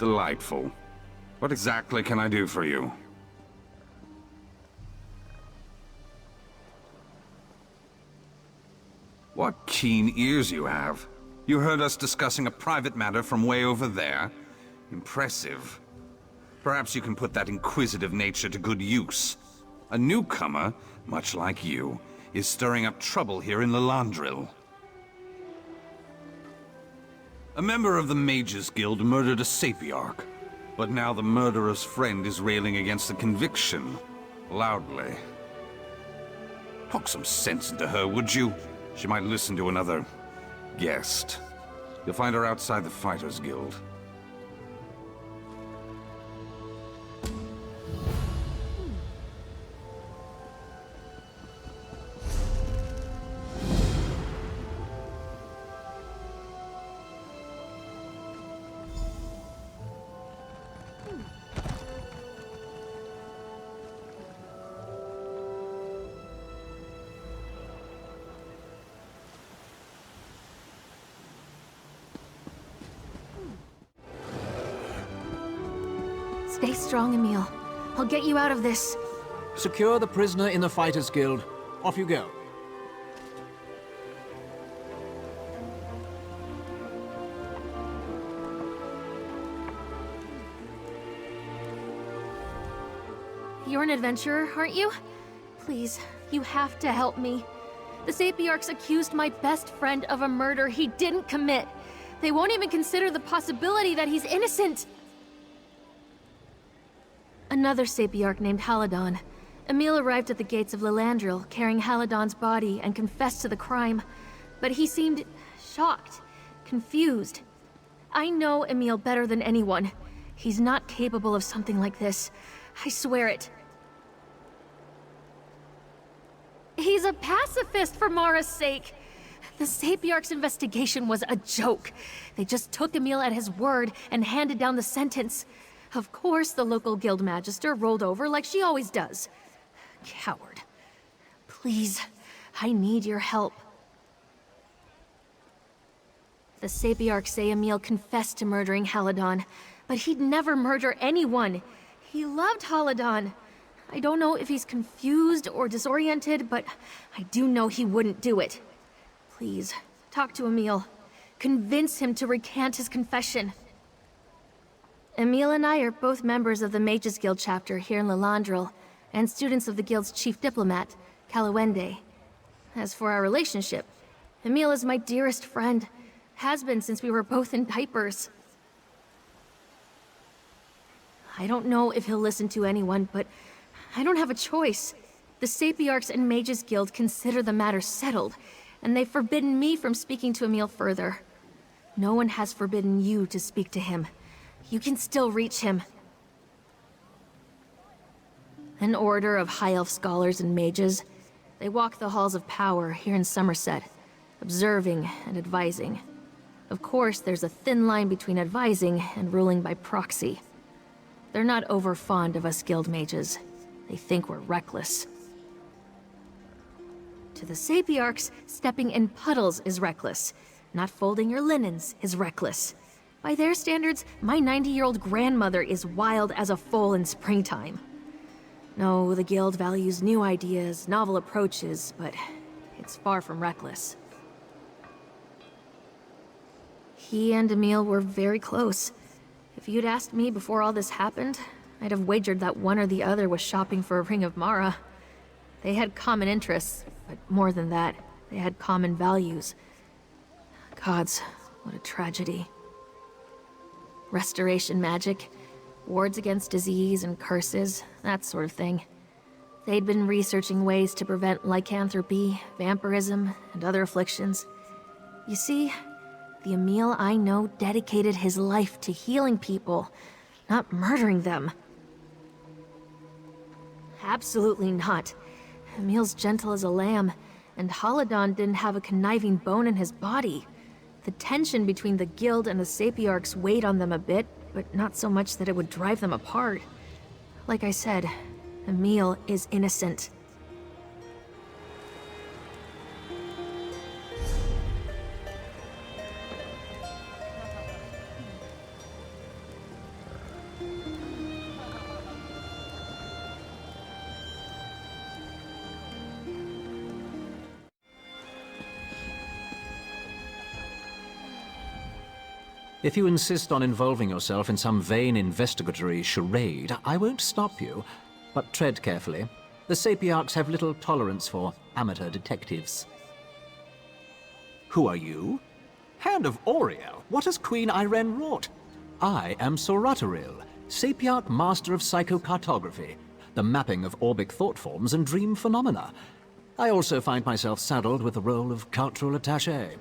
Delightful. What exactly can I do for you? What keen ears you have. You heard us discussing a private matter from way over there? Impressive. Perhaps you can put that inquisitive nature to good use. A newcomer, much like you, is stirring up trouble here in Lillandril. A member of the Mages Guild murdered a Sapiarch, but now the murderer's friend is railing against the conviction, loudly. Talk some sense into her, would you? She might listen to another guest. You'll find her outside the Fighters Guild. Stay strong, Emil. I'll get you out of this. Secure the prisoner in the Fighters Guild. Off you go. You're an adventurer, aren't you? Please, you have to help me. The Sapiarchs accused my best friend of a murder he didn't commit. They won't even consider the possibility that he's innocent. Another Sapiarch named Halidon. Emil arrived at the gates of Lillandril, carrying Halidon's body, and confessed to the crime. But he seemed shocked, confused. I know Emil better than anyone. He's not capable of something like this. I swear it. He's a pacifist, for Mara's sake. The Sapiarch's investigation was a joke. They just took Emil at his word and handed down the sentence. Of course, the local guild magister rolled over like she always does. Coward. Please, I need your help. The Sapiarchs say Emil confessed to murdering Halidon, but he'd never murder anyone. He loved Halidon. I don't know if he's confused or disoriented, but I do know he wouldn't do it. Please, talk to Emil. Convince him to recant his confession. Emil and I are both members of the Mages Guild chapter here in Lillandril, and students of the guild's chief diplomat, Calawende. As for our relationship, Emil is my dearest friend. Has been since we were both in diapers. I don't know if he'll listen to anyone, but I don't have a choice. The Sapiarchs and Mages Guild consider the matter settled, and they've forbidden me from speaking to Emil further. No one has forbidden you to speak to him. You can still reach him. An order of high elf scholars and mages. They walk the halls of power here in Summerset, observing and advising. Of course, there's a thin line between advising and ruling by proxy. They're not over fond of us guild mages. They think we're reckless. To the Sapiarchs, stepping in puddles is reckless. Not folding your linens is reckless. By their standards, my 90-year-old grandmother is wild as a foal in springtime. No, the guild values new ideas, novel approaches, but it's far from reckless. He and Emil were very close. If you'd asked me before all this happened, I'd have wagered that one or the other was shopping for a ring of Mara. They had common interests, but more than that, they had common values. Gods, what a tragedy. Restoration magic, wards against disease and curses, that sort of thing. They'd been researching ways to prevent lycanthropy, vampirism, and other afflictions. You see, the Emil I know dedicated his life to healing people, not murdering them. Absolutely not. Emil's gentle as a lamb, and Halidon didn't have a conniving bone in his body. The tension between the guild and the Sapiarchs weighed on them a bit, but not so much that it would drive them apart. Like I said, Emil is innocent. If you insist on involving yourself in some vain investigatory charade, I won't stop you. But tread carefully. The Sapiarchs have little tolerance for amateur detectives. Who are you? Hand of Auriel, what has Queen Irene wrought? I am Lillandril, Sapiarch Master of Psychocartography, the mapping of orbic thought forms and dream phenomena. I also find myself saddled with the role of cultural attaché.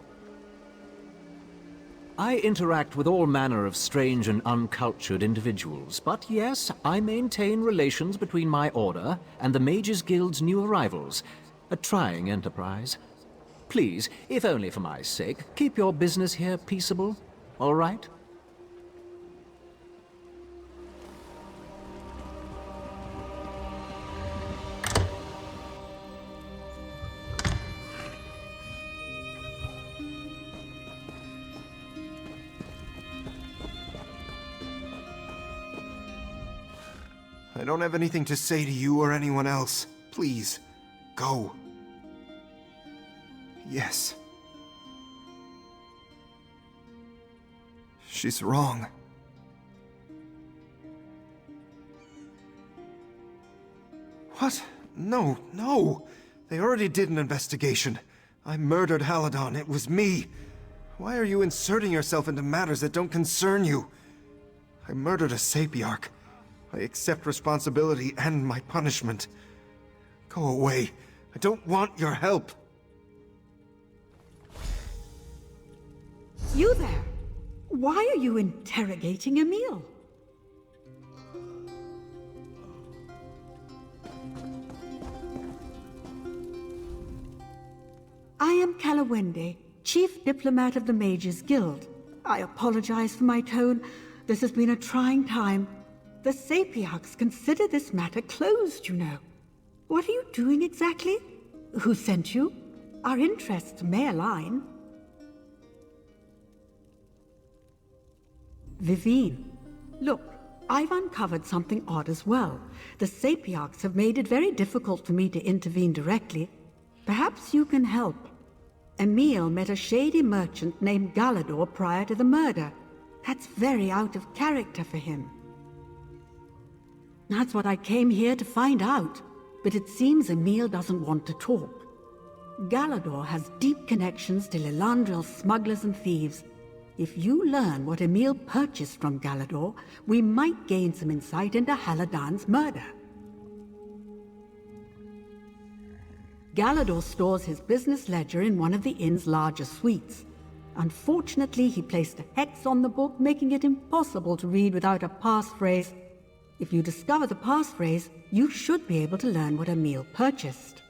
I interact with all manner of strange and uncultured individuals, but yes, I maintain relations between my order and the Mages Guild's new arrivals. A trying enterprise. Please, if only for my sake, keep your business here peaceable, all right? I don't have anything to say to you or anyone else. Please, go. Yes. She's wrong. What? No, no! They already did an investigation. I murdered Halidon. It was me. Why are you inserting yourself into matters that don't concern you? I murdered a Sapiarch. I accept responsibility and my punishment. Go away. I don't want your help. You there? Why are you interrogating Emil? I am Kalawende, Chief Diplomat of the Mages Guild. I apologize for my tone. This has been a trying time. The Sapiarchs consider this matter closed, you know. What are you doing exactly? Who sent you? Our interests may align. Vivine. Look, I've uncovered something odd as well. The Sapiarchs have made it very difficult for me to intervene directly. Perhaps you can help. Emil met a shady merchant named Galador prior to the murder. That's very out of character for him. That's what I came here to find out. But it seems Emil doesn't want to talk. Galador has deep connections to Lillandril smugglers and thieves. If you learn what Emil purchased from Galador, we might gain some insight into Halidon's murder. Galador stores his business ledger in one of the inn's larger suites. Unfortunately, he placed a hex on the book, making it impossible to read without a passphrase. If you discover the passphrase, you should be able to learn what Emil purchased.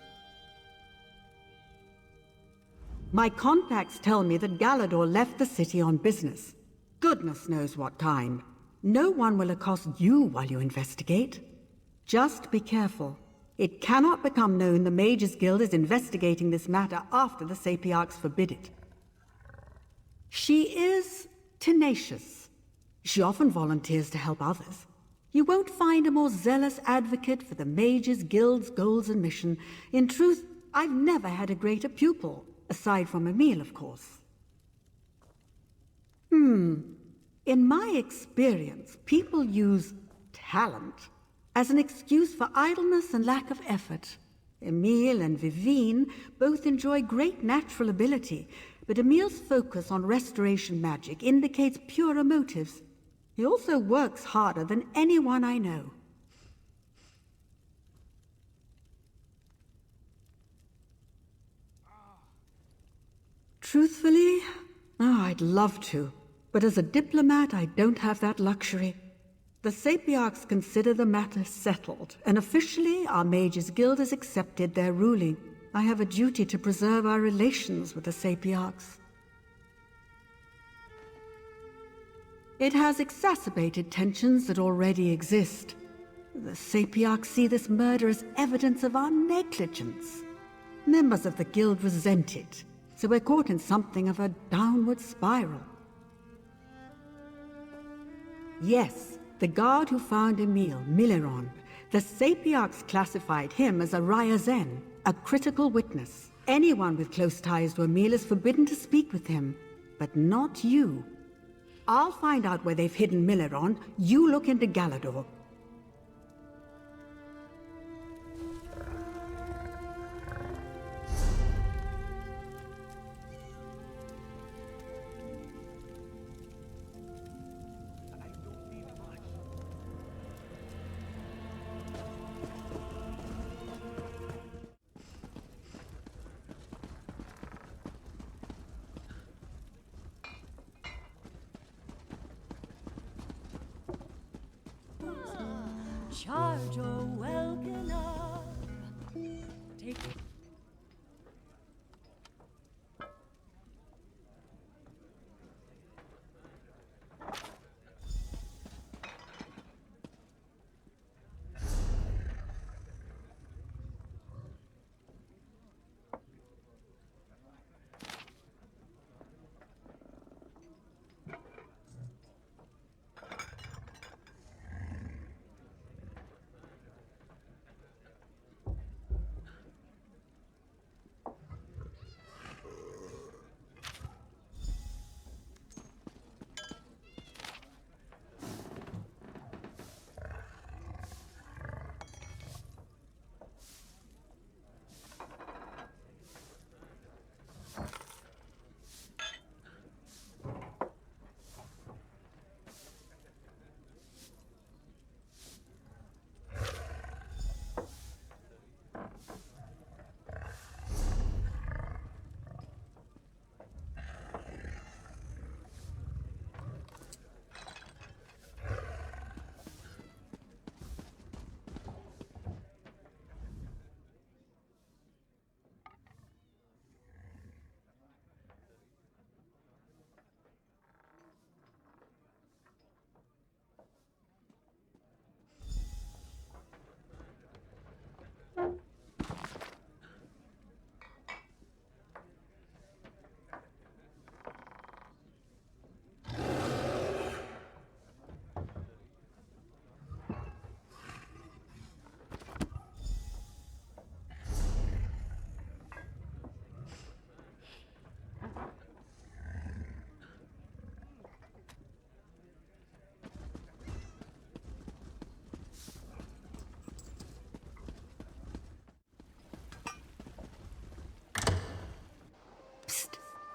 My contacts tell me that Galador left the city on business. Goodness knows what kind. No one will accost you while you investigate. Just be careful. It cannot become known the Mages Guild is investigating this matter after the Sapiarchs forbid it. She is tenacious. She often volunteers to help others. You won't find a more zealous advocate for the Mages Guild's goals and mission. In truth, I've never had a greater pupil, aside from Emil, of course. In my experience, people use talent as an excuse for idleness and lack of effort. Emil and Vivine both enjoy great natural ability, but Emil's focus on restoration magic indicates purer motives. He also works harder than anyone I know. Truthfully, I'd love to. But as a diplomat, I don't have that luxury. The Sapiarchs consider the matter settled, and officially our Mages Guild has accepted their ruling. I have a duty to preserve our relations with the Sapiarchs. It has exacerbated tensions that already exist. The Sapiarchs see this murder as evidence of our negligence. Members of the Guild resent it, so we're caught in something of a downward spiral. Yes, the guard who found Emil, Miliron, the Sapiarchs classified him as a Ryazen, a critical witness. Anyone with close ties to Emil is forbidden to speak with him, but not you. I'll find out where they've hidden Milleron. You look into Galador. Charge or welcome up. Take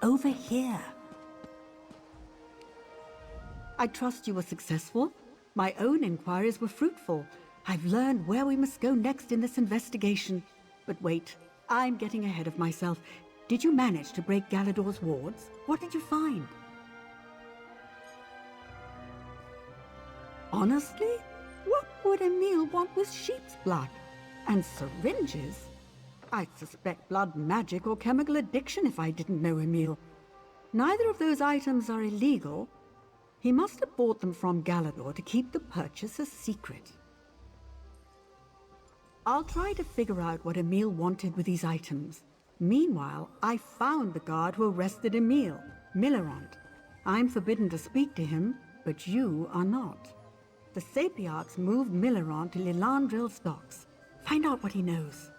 Over here. I trust you were successful. My own inquiries were fruitful. I've learned where we must go next in this investigation. But wait, I'm getting ahead of myself. Did you manage to break Galador's wards? What did you find? Honestly, what would Emil want with sheep's blood? And syringes? I'd suspect blood magic or chemical addiction if I didn't know Emil. Neither of those items are illegal. He must have bought them from Galador to keep the purchase a secret. I'll try to figure out what Emil wanted with these items. Meanwhile, I found the guard who arrested Emil, Millerant. I'm forbidden to speak to him, but you are not. The Sapiarchs moved Millerant to Lillandril's docks. Find out what he knows.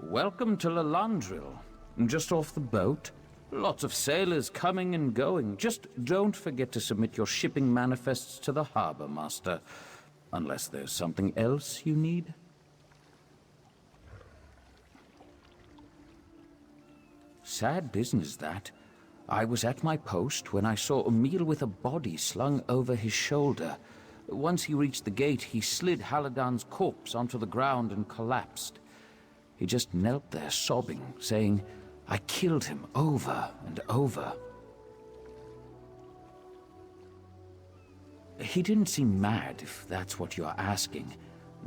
Welcome to Lillandril. Just off the boat. Lots of sailors coming and going. Just don't forget to submit your shipping manifests to the harbor master. Unless there's something else you need. Sad business, that. I was at my post when I saw Emil with a body slung over his shoulder. Once he reached the gate, he slid Haladan's corpse onto the ground and collapsed. He just knelt there sobbing, saying, "I killed him over and over." He didn't seem mad, if that's what you're asking,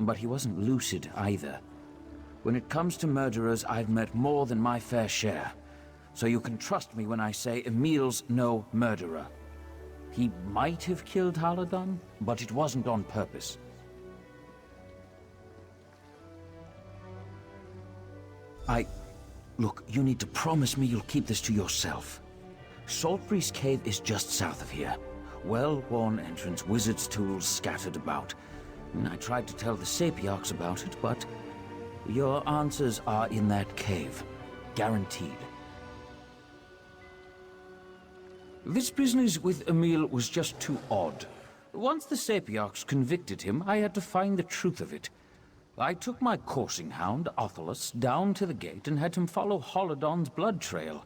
but he wasn't lucid either. When it comes to murderers, I've met more than my fair share, so you can trust me when I say Emil's no murderer. He might have killed Haladan, but it wasn't on purpose. Look, you need to promise me you'll keep this to yourself. Saltbury's cave is just south of here. Well-worn entrance, wizard's tools scattered about. I tried to tell the Sapiarchs about it, but your answers are in that cave. Guaranteed. This business with Emil was just too odd. Once the Sapiarchs convicted him, I had to find the truth of it. I took my coursing hound, Othelus, down to the gate and had him follow Holodon's blood trail.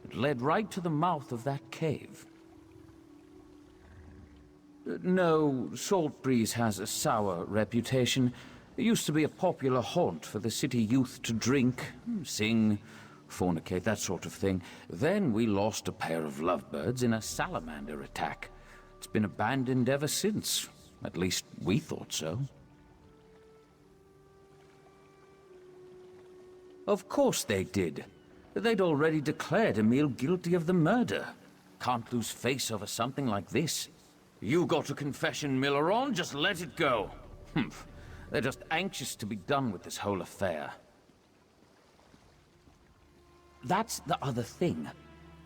It led right to the mouth of that cave. No, Saltbury's has a sour reputation. It used to be a popular haunt for the city youth to drink, sing, fornicate, that sort of thing. Then we lost a pair of lovebirds in a salamander attack. It's been abandoned ever since. At least we thought so. Of course they did. They'd already declared Emil guilty of the murder. Can't lose face over something like this. You got a confession, Milleron, just let it go. Humph. They're just anxious to be done with this whole affair. That's the other thing.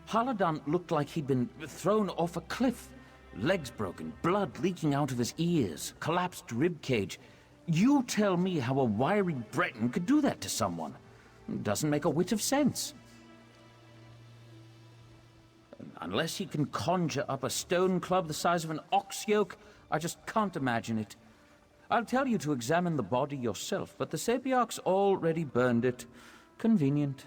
Halidon looked like he'd been thrown off a cliff. Legs broken, blood leaking out of his ears, collapsed ribcage. You tell me how a wiry Breton could do that to someone. Doesn't make a whit of sense. Unless he can conjure up a stone club the size of an ox yoke, I just can't imagine it. I'll tell you to examine the body yourself, but the Sapiarchs already burned it. Convenient.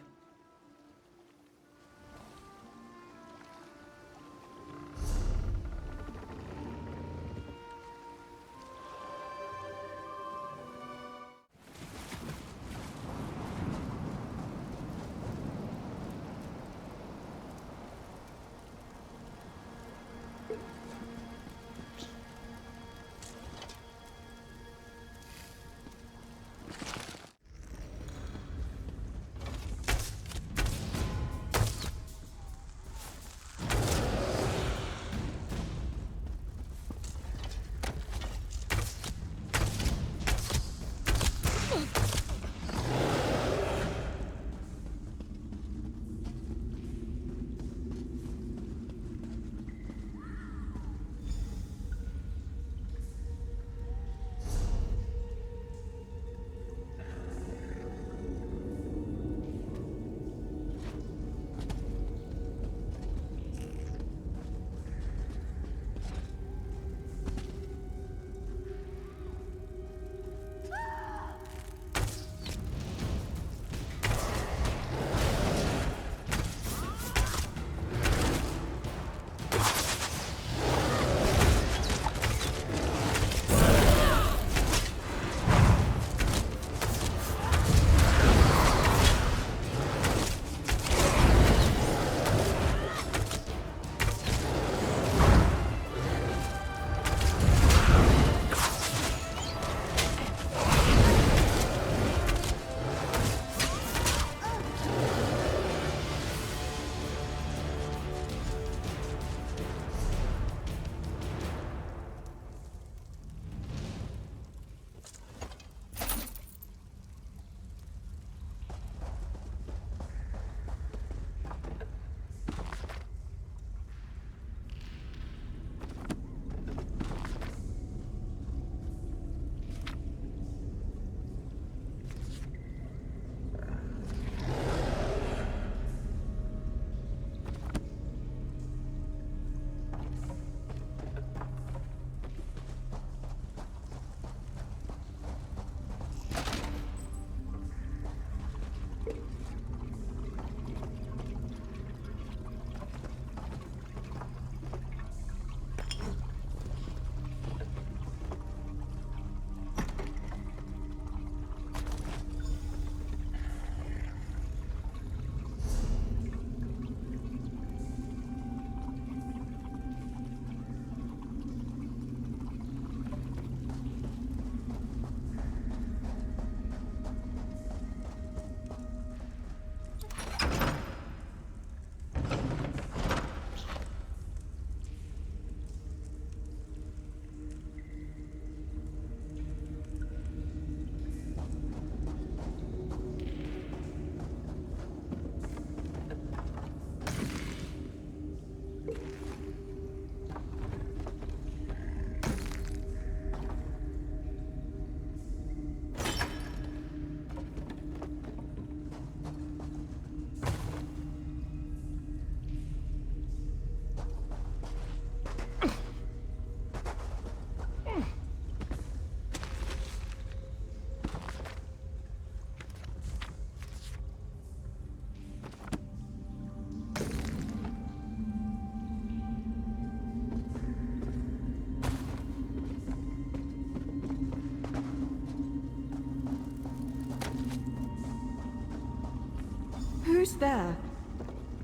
almost there.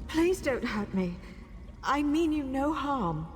Please don't hurt me. I mean you no harm.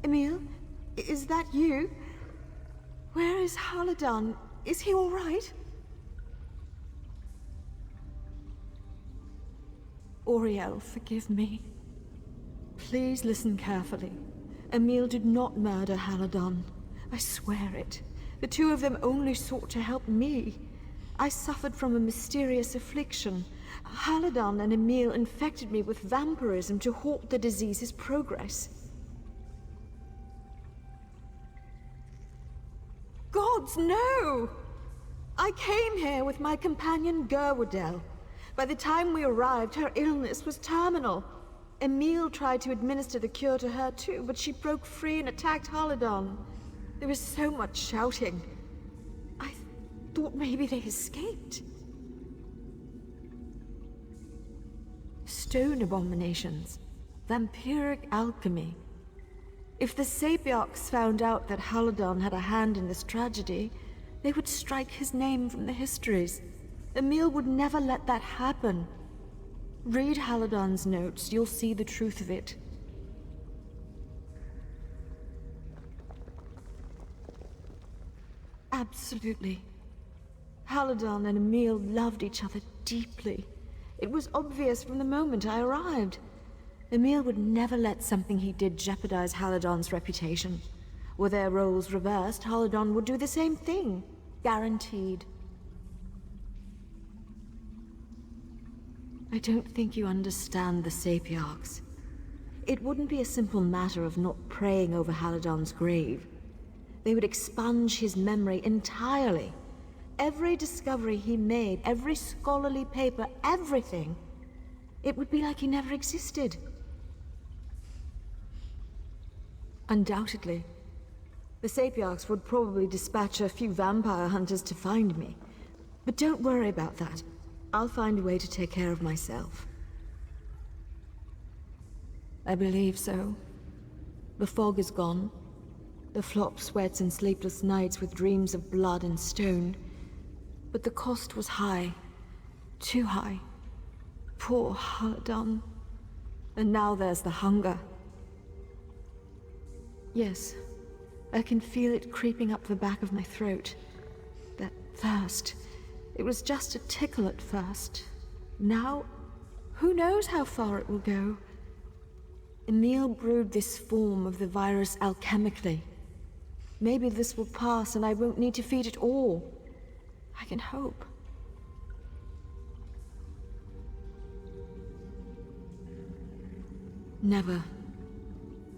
Emil, is that you? Where is Haladan? Is he all right? Auriel, forgive me. Please listen carefully. Emil did not murder Haladan. I swear it. The two of them only sought to help me. I suffered from a mysterious affliction. Haladan and Emil infected me with vampirism to halt the disease's progress. Gods, no! I came here with my companion Gerwardel. By the time we arrived, her illness was terminal. Emil tried to administer the cure to her too, but she broke free and attacked Haladan. There was so much shouting. I thought maybe they escaped. Stone abominations. Vampiric alchemy. If the Sapiarchs found out that Haladan had a hand in this tragedy, they would strike his name from the histories. Emil would never let that happen. Read Haladan's notes, you'll see the truth of it. Absolutely. Haladan and Emil loved each other deeply. It was obvious from the moment I arrived. Emil would never let something he did jeopardize Haladan's reputation. Were their roles reversed, Haladan would do the same thing. Guaranteed. I don't think you understand the Sapiarchs. It wouldn't be a simple matter of not praying over Haladan's grave. They would expunge his memory entirely. Every discovery he made, every scholarly paper, everything. It would be like he never existed. Undoubtedly. The Sapiarchs would probably dispatch a few vampire hunters to find me. But don't worry about that. I'll find a way to take care of myself. I believe so. The fog is gone. The flop sweats and sleepless nights with dreams of blood and stone. But the cost was high. Too high. Poor Haladan. And now there's the hunger. Yes, I can feel it creeping up the back of my throat. That thirst. It was just a tickle at first. Now, who knows how far it will go? Emil brewed this form of the virus alchemically. Maybe this will pass and I won't need to feed it all. I can hope. Never.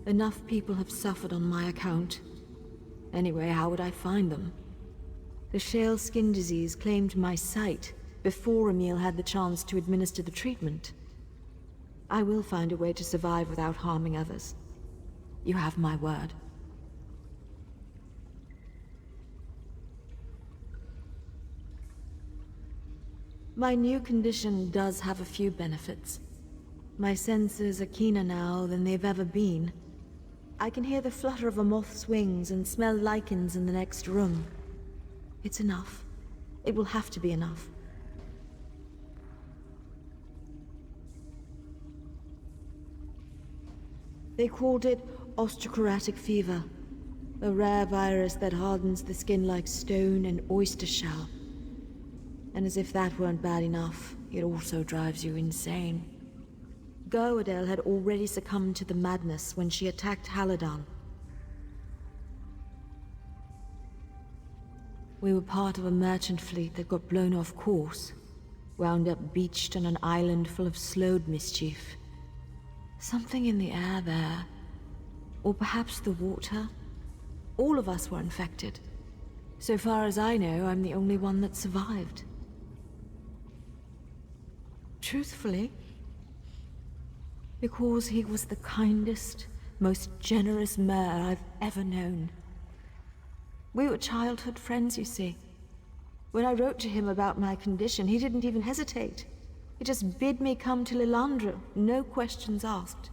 Enough people have suffered on my account. Anyway, how would I find them? The shale skin disease claimed my sight before Emil had the chance to administer the treatment. I will find a way to survive without harming others. You have my word. My new condition does have a few benefits. My senses are keener now than they've ever been. I can hear the flutter of a moth's wings and smell lichens in the next room. It's enough. It will have to be enough. They called it osteochondritic fever, a rare virus that hardens the skin like stone and oyster shell. And as if that weren't bad enough, it also drives you insane. Gerwardel had already succumbed to the madness when she attacked Haladan. We were part of a merchant fleet that got blown off course. Wound up beached on an island full of slowed mischief. Something in the air there. Or perhaps the water. All of us were infected. So far as I know, I'm the only one that survived. Truthfully, because he was the kindest, most generous mer I've ever known. We were childhood friends, you see. When I wrote to him about my condition, he didn't even hesitate. He just bid me come to Lillandril, no questions asked.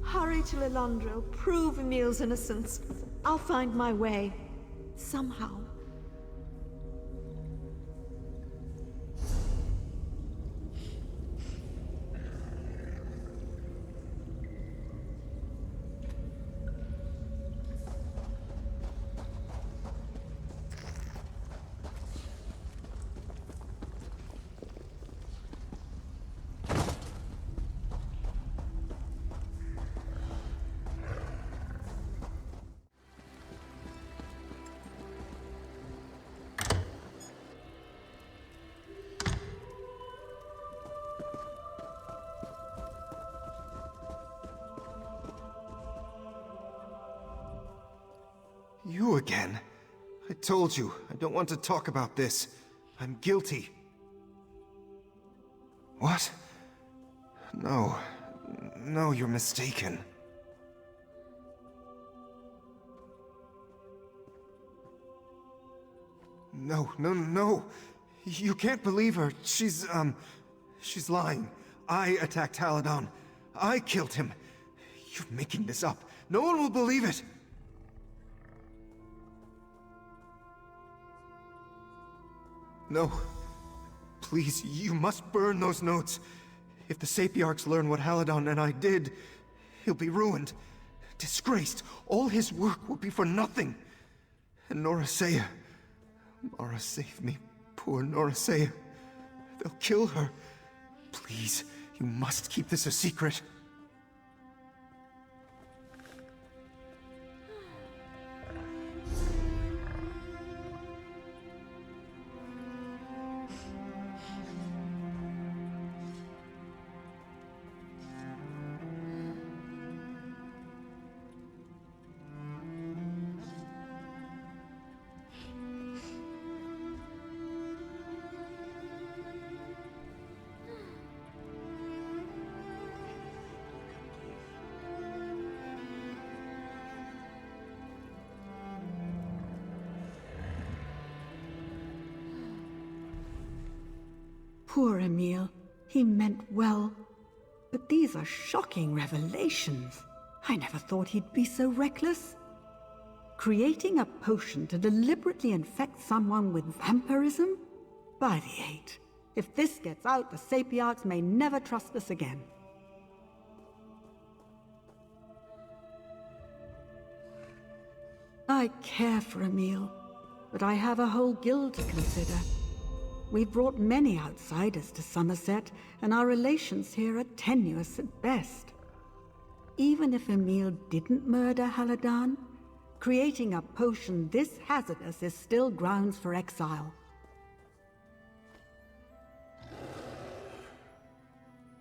Hurry to Lillandril, prove Emil's innocence. I'll find my way. Somehow. You again? I told you, I don't want to talk about this. I'm guilty. What? No. No, you're mistaken. No, no, no. You can't believe her. She's lying. I attacked Haladon. I killed him. You're making this up. No one will believe it. No. Please, you must burn those notes. If the Sapiarchs learn what Haladon and I did, he'll be ruined. Disgraced. All his work will be for nothing. And Norasea... Mara, save me. Poor Norasea. They'll kill her. Please, you must keep this a secret. Poor Emil. He meant well. But these are shocking revelations. I never thought he'd be so reckless. Creating a potion to deliberately infect someone with vampirism? By the eight. If this gets out, the Sapiarchs may never trust us again. I care for Emil, but I have a whole guild to consider. We've brought many outsiders to Summerset, and our relations here are tenuous at best. Even if Emil didn't murder Haladan, creating a potion this hazardous is still grounds for exile.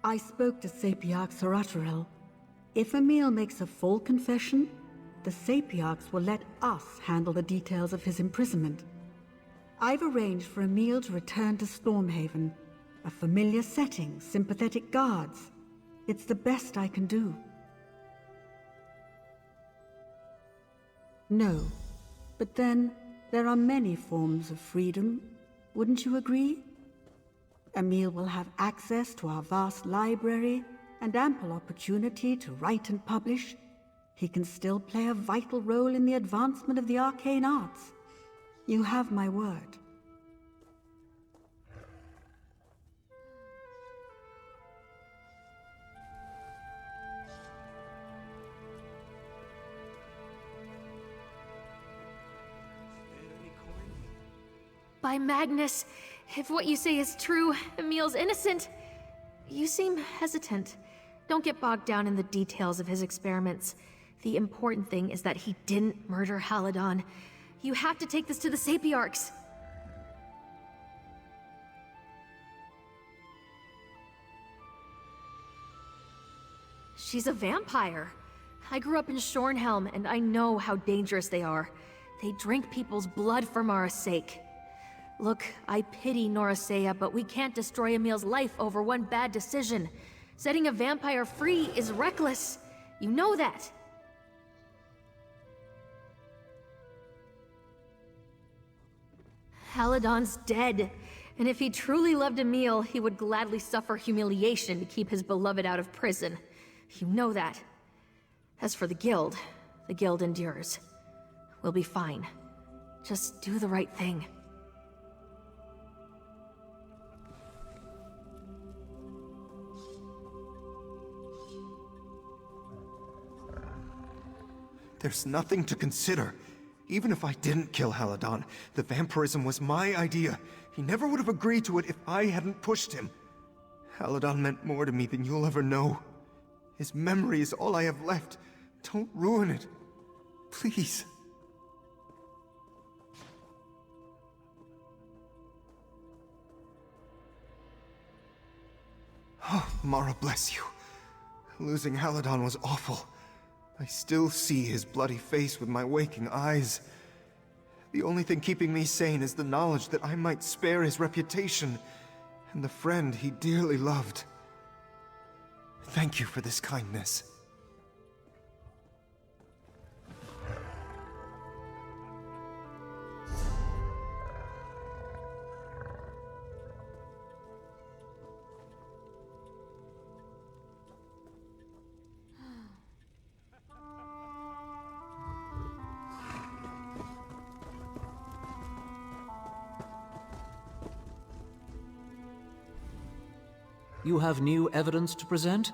I spoke to Sapiarchs of Lillandril. If Emil makes a full confession, the Sapiarchs will let us handle the details of his imprisonment. I've arranged for Emil to return to Stormhaven. A familiar setting, sympathetic guards. It's the best I can do. No, but then there are many forms of freedom. Wouldn't you agree? Emil will have access to our vast library and ample opportunity to write and publish. He can still play a vital role in the advancement of the arcane arts. You have my word. By Magnus, if what you say is true, Emil's innocent. You seem hesitant. Don't get bogged down in the details of his experiments. The important thing is that he didn't murder Haladan. You have to take this to the Sapiarchs. She's a vampire. I grew up in Shornhelm, and I know how dangerous they are. They drink people's blood for Mara's sake. Look, I pity Norasea, but we can't destroy Emil's life over one bad decision. Setting a vampire free is reckless. You know that. Haladan's dead, and if he truly loved Emil, he would gladly suffer humiliation to keep his beloved out of prison. You know that. As for the guild endures. We'll be fine. Just do the right thing. There's nothing to consider. Even if I didn't kill Haladan, the vampirism was my idea. He never would have agreed to it if I hadn't pushed him. Haladan meant more to me than you'll ever know. His memory is all I have left. Don't ruin it. Please. Oh, Mara bless you. Losing Haladan was awful. I still see his bloody face with my waking eyes. The only thing keeping me sane is the knowledge that I might spare his reputation and the friend he dearly loved. Thank you for this kindness. You have new evidence to present?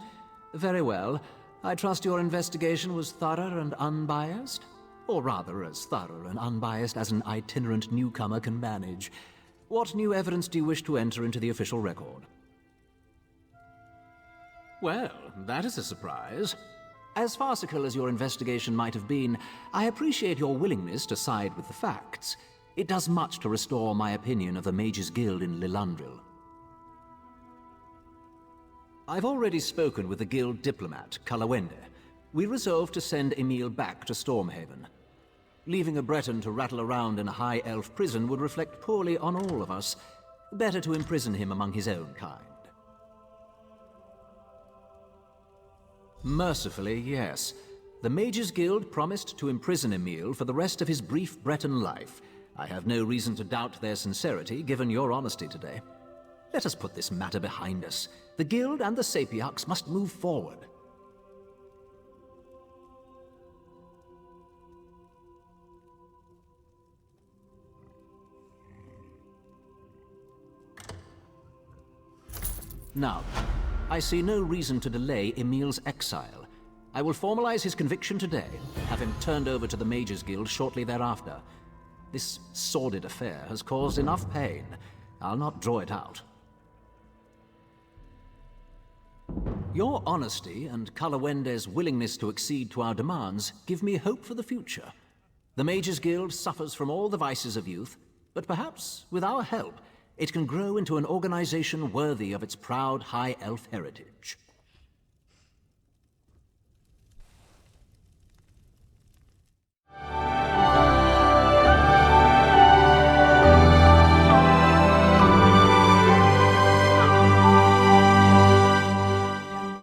Very well. I trust your investigation was thorough and unbiased? Or rather, as thorough and unbiased as an itinerant newcomer can manage. What new evidence do you wish to enter into the official record? Well, that is a surprise. As farcical as your investigation might have been, I appreciate your willingness to side with the facts. It does much to restore my opinion of the Mages Guild in Lillandril. I've already spoken with the guild diplomat, Kalawende. We resolved to send Emil back to Stormhaven. Leaving a Breton to rattle around in a high elf prison would reflect poorly on all of us. Better to imprison him among his own kind. Mercifully, yes. The Mages Guild promised to imprison Emil for the rest of his brief Breton life. I have no reason to doubt their sincerity, given your honesty today. Let us put this matter behind us. The Guild and the Sapiarchs must move forward. Now, I see no reason to delay Emil's exile. I will formalize his conviction today, have him turned over to the Mages Guild shortly thereafter. This sordid affair has caused enough pain. I'll not draw it out. Your honesty and Kalawende's willingness to accede to our demands give me hope for the future. The Mages Guild suffers from all the vices of youth, but perhaps, with our help, it can grow into an organization worthy of its proud High Elf heritage.